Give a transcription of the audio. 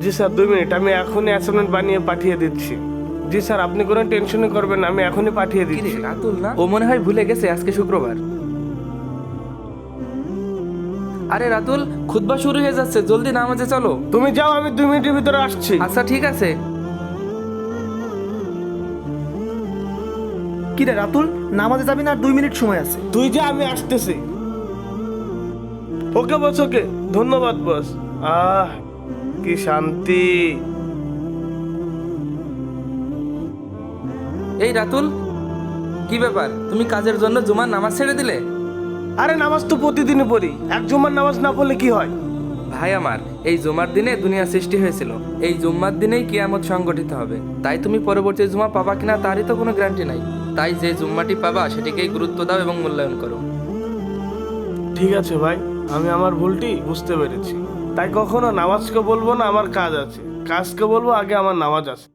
জি sir 2 minute, আমি এখনই assignment বানিয়ে পাঠিয়ে দিচ্ছি। জি স্যার, আপনি কোনো টেনশনই করবেন না, আমি এখনই পাঠিয়ে কিরে দিচ্ছি। রাতুল না, ও মনে হয় ভুলে গেছে আজকে শুক্রবার। আরে রাতুল, খুতবা শুরু হয়ে যাচ্ছে, জলদি নামাজে চলো। তুমি যাও, আমি 2 মিনিটের ভিতরে আসছি। আচ্ছা ঠিক আছে। কি রে রাতুল, নামাজে যাবি না? 2 মিনিট সময় আছে। তুই যা, আমি আসতেছি। ওকে বস, ওকে, ধন্যবাদ বস। আহ, কি শান্তি। এই রাতুল, কি ব্যাপার, তুমি কাজের জন্য জুমার নামাজ ছেড়ে দিলে? আরে নামাজ তো প্রতিদিনই পড়ি, এক জুম্মার নামাজ না পড়লে কি হয়? ভাই আমার, এই জুমার দিনে দুনিয়া সৃষ্টি হয়েছিল, এই জুম্মার দিনেই কিয়ামত সংগঠিত হবে। তাই তুমি পরবর্তী জুমা পাবা কিনা তারই তো কোনো গ্যারান্টি নাই। তাই যে জুম্মাটি পাবা সেটিকেই গুরুত্ব দাও এবং মূল্যায়ন করো। ঠিক আছে ভাই, আমি আমার ভুলটি বুঝতে পেরেছি। তাই কখনো নামাজকে বলবো না আমার কাজ আছে, কাজকে বলবো আগে আমার নামাজ আছে।